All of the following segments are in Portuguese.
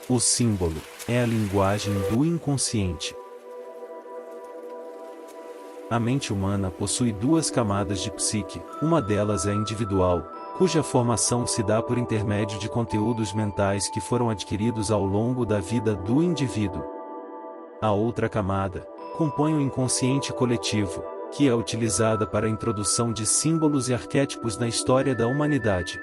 O símbolo é a linguagem do inconsciente. A mente humana possui duas camadas de psique, uma delas é individual, cuja formação se dá por intermédio de conteúdos mentais que foram adquiridos ao longo da vida do indivíduo. A outra camada compõe o inconsciente coletivo, que é utilizada para a introdução de símbolos e arquétipos na história da humanidade.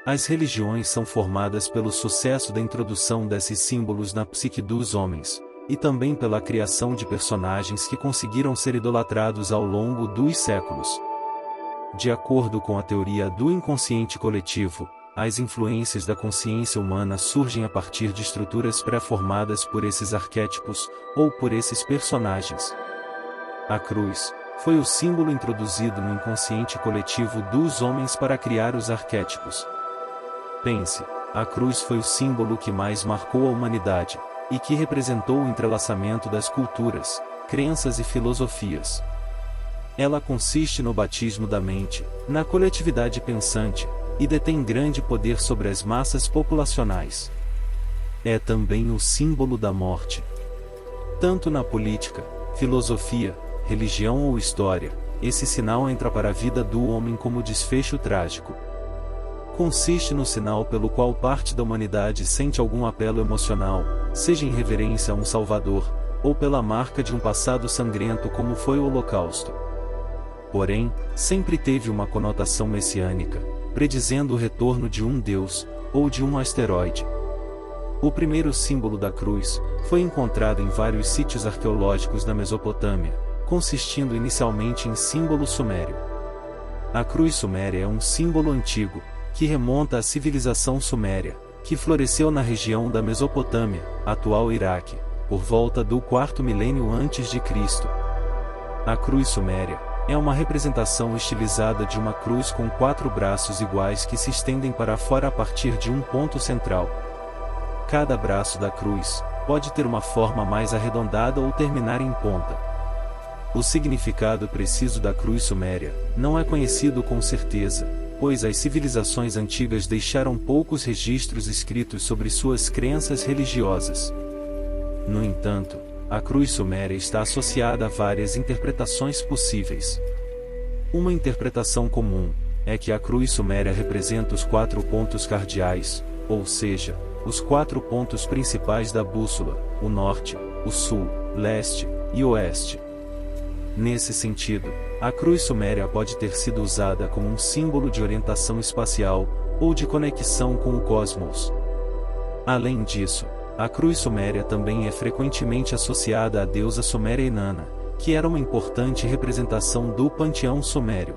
As religiões são formadas pelo sucesso da introdução desses símbolos na psique dos homens, e também pela criação de personagens que conseguiram ser idolatrados ao longo dos séculos. De acordo com a teoria do inconsciente coletivo, as influências da consciência humana surgem a partir de estruturas pré-formadas por esses arquétipos, ou por esses personagens. A cruz foi o símbolo introduzido no inconsciente coletivo dos homens para criar os arquétipos. Pense, a cruz foi o símbolo que mais marcou a humanidade, e que representou o entrelaçamento das culturas, crenças e filosofias. Ela consiste no batismo da mente, na coletividade pensante, e detém grande poder sobre as massas populacionais. É também o símbolo da morte. Tanto na política, filosofia, religião ou história, esse sinal entra para a vida do homem como desfecho trágico. Consiste no sinal pelo qual parte da humanidade sente algum apelo emocional, seja em reverência a um Salvador, ou pela marca de um passado sangrento como foi o Holocausto. Porém, sempre teve uma conotação messiânica, predizendo o retorno de um Deus, ou de um asteroide. O primeiro símbolo da cruz foi encontrado em vários sítios arqueológicos da Mesopotâmia, consistindo inicialmente em símbolo sumério. A cruz suméria é um símbolo antigo, que remonta à civilização suméria, que floresceu na região da Mesopotâmia, atual Iraque, por volta do 4º milênio antes de Cristo. A cruz suméria é uma representação estilizada de uma cruz com 4 braços iguais que se estendem para fora a partir de um ponto central. Cada braço da cruz pode ter uma forma mais arredondada ou terminar em ponta. O significado preciso da cruz suméria não é conhecido com certeza, pois as civilizações antigas deixaram poucos registros escritos sobre suas crenças religiosas. No entanto, a cruz suméria está associada a várias interpretações possíveis. Uma interpretação comum é que a cruz suméria representa os 4 pontos cardeais, ou seja, os 4 pontos principais da bússola: o norte, o sul, leste e oeste. Nesse sentido, a cruz suméria pode ter sido usada como um símbolo de orientação espacial, ou de conexão com o cosmos. Além disso, a cruz suméria também é frequentemente associada à deusa suméria Inanna, que era uma importante representação do panteão sumério.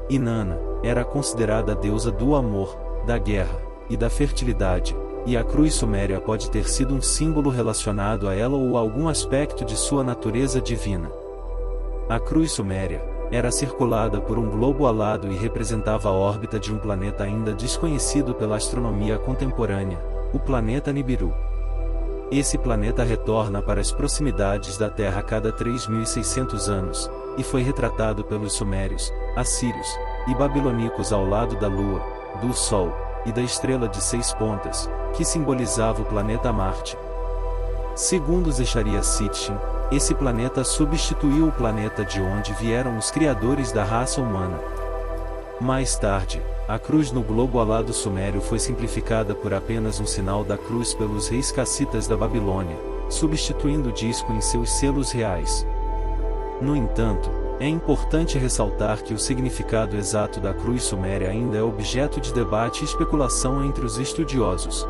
Inanna era considerada a deusa do amor, da guerra e da fertilidade, e a cruz suméria pode ter sido um símbolo relacionado a ela ou a algum aspecto de sua natureza divina. A cruz suméria era circulada por um globo alado e representava a órbita de um planeta ainda desconhecido pela astronomia contemporânea, o planeta Nibiru. Esse planeta retorna para as proximidades da Terra a cada 3.600 anos, e foi retratado pelos sumérios, assírios e babilônicos ao lado da Lua, do Sol e da estrela de 6 pontas, que simbolizava o planeta Marte. Segundo Zecharia Sitchin, esse planeta substituiu o planeta de onde vieram os criadores da raça humana. Mais tarde, a cruz no globo alado sumério foi simplificada por apenas um sinal da cruz pelos reis cassitas da Babilônia, substituindo o disco em seus selos reais. No entanto, é importante ressaltar que o significado exato da cruz suméria ainda é objeto de debate e especulação entre os estudiosos.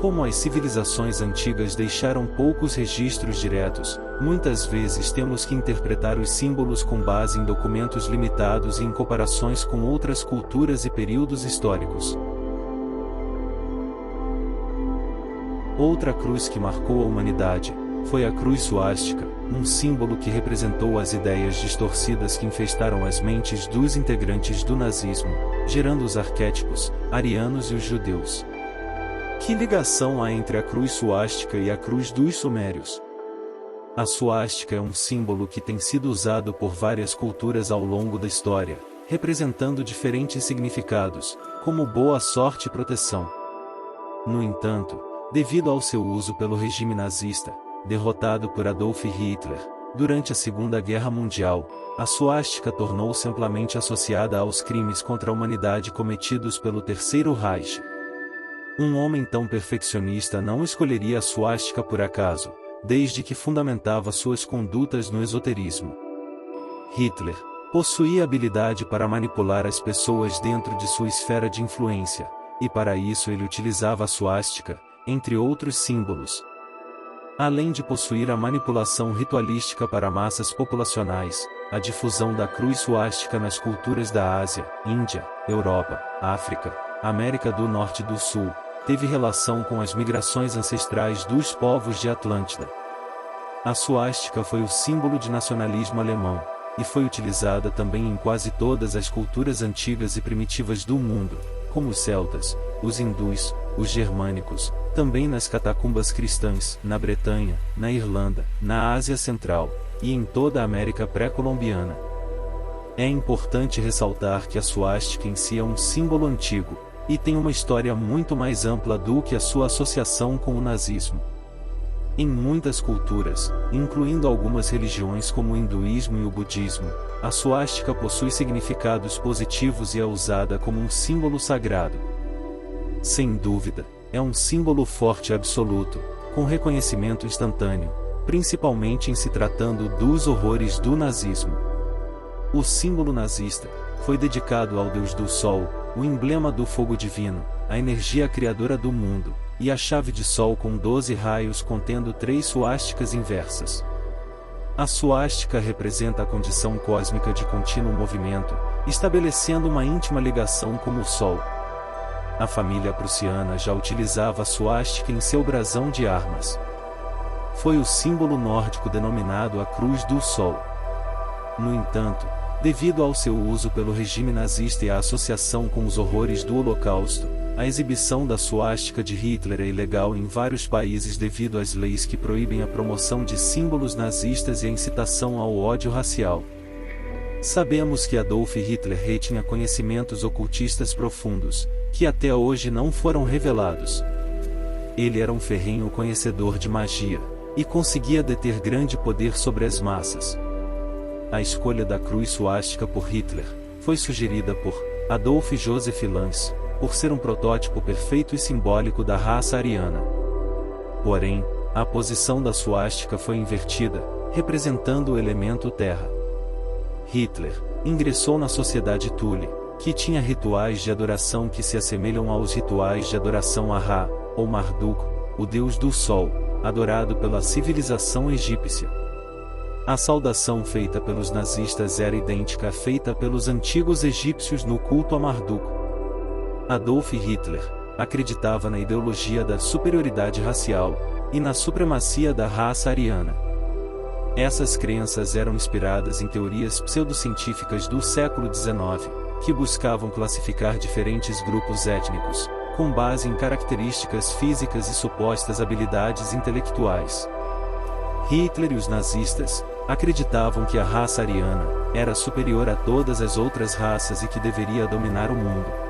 Como as civilizações antigas deixaram poucos registros diretos, muitas vezes temos que interpretar os símbolos com base em documentos limitados e em comparações com outras culturas e períodos históricos. Outra cruz que marcou a humanidade foi a cruz suástica, um símbolo que representou as ideias distorcidas que infestaram as mentes dos integrantes do nazismo, gerando os arquétipos arianos e os judeus. Que ligação há entre a cruz suástica e a cruz dos sumérios? A suástica é um símbolo que tem sido usado por várias culturas ao longo da história, representando diferentes significados, como boa sorte e proteção. No entanto, devido ao seu uso pelo regime nazista, derrotado por Adolf Hitler. Durante a Segunda Guerra Mundial, a suástica tornou-se amplamente associada aos crimes contra a humanidade cometidos pelo Terceiro Reich. Um homem tão perfeccionista não escolheria a suástica por acaso, desde que fundamentava suas condutas no esoterismo. Hitler possuía habilidade para manipular as pessoas dentro de sua esfera de influência, e para isso ele utilizava a suástica, entre outros símbolos. Além de possuir a manipulação ritualística para massas populacionais, a difusão da cruz suástica nas culturas da Ásia, Índia, Europa, África, América do Norte e do Sul, teve relação com as migrações ancestrais dos povos de Atlântida. A suástica foi o símbolo de nacionalismo alemão, e foi utilizada também em quase todas as culturas antigas e primitivas do mundo, como os celtas, os hindus, os germânicos, também nas catacumbas cristãs, na Bretanha, na Irlanda, na Ásia Central, e em toda a América pré-colombiana. É importante ressaltar que a suástica em si é um símbolo antigo, e tem uma história muito mais ampla do que a sua associação com o nazismo. Em muitas culturas, incluindo algumas religiões como o hinduísmo e o budismo, a suástica possui significados positivos e é usada como um símbolo sagrado. Sem dúvida, é um símbolo forte e absoluto, com reconhecimento instantâneo, principalmente em se tratando dos horrores do nazismo. O símbolo nazista foi dedicado ao Deus do Sol, o emblema do fogo divino, a energia criadora do mundo, e a chave de sol com 12 raios contendo 3 suásticas inversas. A suástica representa a condição cósmica de contínuo movimento, estabelecendo uma íntima ligação com o Sol. A família prussiana já utilizava a suástica em seu brasão de armas. Foi o símbolo nórdico denominado a Cruz do Sol. No entanto, devido ao seu uso pelo regime nazista e à associação com os horrores do Holocausto, a exibição da suástica de Hitler é ilegal em vários países devido às leis que proíbem a promoção de símbolos nazistas e a incitação ao ódio racial. Sabemos que Adolf Hitler tinha conhecimentos ocultistas profundos, que até hoje não foram revelados. Ele era um ferrenho conhecedor de magia, e conseguia deter grande poder sobre as massas. A escolha da cruz suástica por Hitler foi sugerida por Adolf Joseph Lanz, por ser um protótipo perfeito e simbólico da raça ariana. Porém, a posição da suástica foi invertida, representando o elemento terra. Hitler ingressou na sociedade Thule, que tinha rituais de adoração que se assemelham aos rituais de adoração a Ra, ou Marduk, o deus do sol, adorado pela civilização egípcia. A saudação feita pelos nazistas era idêntica à feita pelos antigos egípcios no culto a Marduk. Adolf Hitler acreditava na ideologia da superioridade racial e na supremacia da raça ariana. Essas crenças eram inspiradas em teorias pseudocientíficas do século XIX, que buscavam classificar diferentes grupos étnicos, com base em características físicas e supostas habilidades intelectuais. Hitler e os nazistas acreditavam que a raça ariana era superior a todas as outras raças e que deveria dominar o mundo.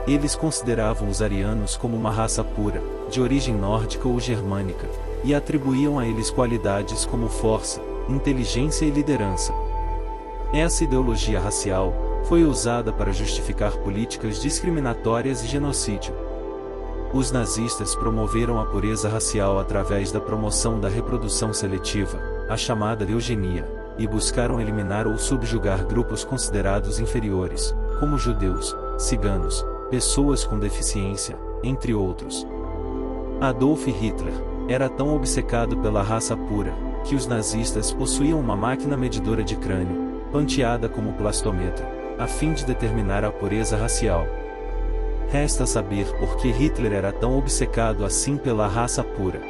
Eles consideravam os arianos como uma raça pura, de origem nórdica ou germânica, e atribuíam a eles qualidades como força, inteligência e liderança. Essa ideologia racial foi usada para justificar políticas discriminatórias e genocídio. Os nazistas promoveram a pureza racial através da promoção da reprodução seletiva, a chamada eugenia, e buscaram eliminar ou subjugar grupos considerados inferiores, como judeus, ciganos, pessoas com deficiência, entre outros. Adolf Hitler era tão obcecado pela raça pura, que os nazistas possuíam uma máquina medidora de crânio, panteada como plastômetro, a fim de determinar a pureza racial. Resta saber por que Hitler era tão obcecado assim pela raça pura.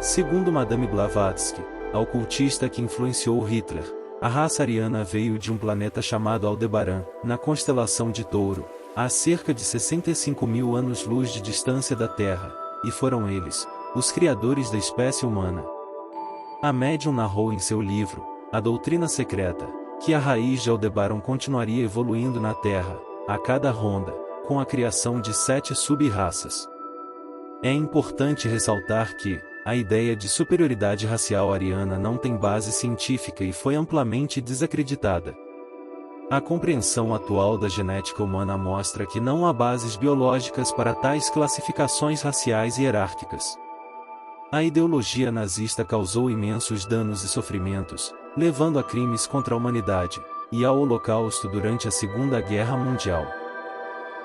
Segundo Madame Blavatsky, a ocultista que influenciou Hitler, a raça ariana veio de um planeta chamado Aldebaran, na constelação de Touro, a cerca de 65.000 anos-luz de distância da Terra, e foram eles, os criadores da espécie humana. A médium narrou em seu livro, A Doutrina Secreta, que a raiz de Aldebaran continuaria evoluindo na Terra, a cada ronda, com a criação de 7 sub-raças. É importante ressaltar que a ideia de superioridade racial ariana não tem base científica e foi amplamente desacreditada. A compreensão atual da genética humana mostra que não há bases biológicas para tais classificações raciais hierárquicas. A ideologia nazista causou imensos danos e sofrimentos, levando a crimes contra a humanidade, e ao Holocausto durante a Segunda Guerra Mundial.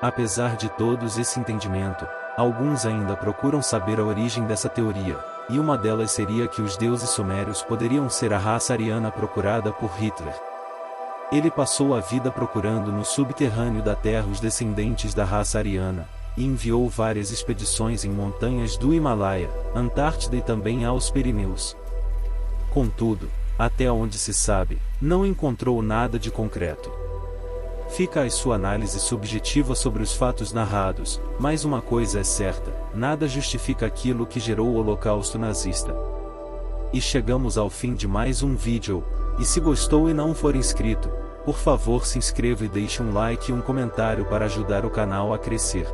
Apesar de todos esse entendimento, alguns ainda procuram saber a origem dessa teoria, e uma delas seria que os deuses sumérios poderiam ser a raça ariana procurada por Hitler. Ele passou a vida procurando no subterrâneo da Terra os descendentes da raça ariana, e enviou várias expedições em montanhas do Himalaia, Antártida e também aos Pirineus. Contudo, até onde se sabe, não encontrou nada de concreto. Fica a sua análise subjetiva sobre os fatos narrados, mas uma coisa é certa: nada justifica aquilo que gerou o Holocausto nazista. E chegamos ao fim de mais um vídeo, e se gostou e não for inscrito, por favor se inscreva e deixe um like e um comentário para ajudar o canal a crescer.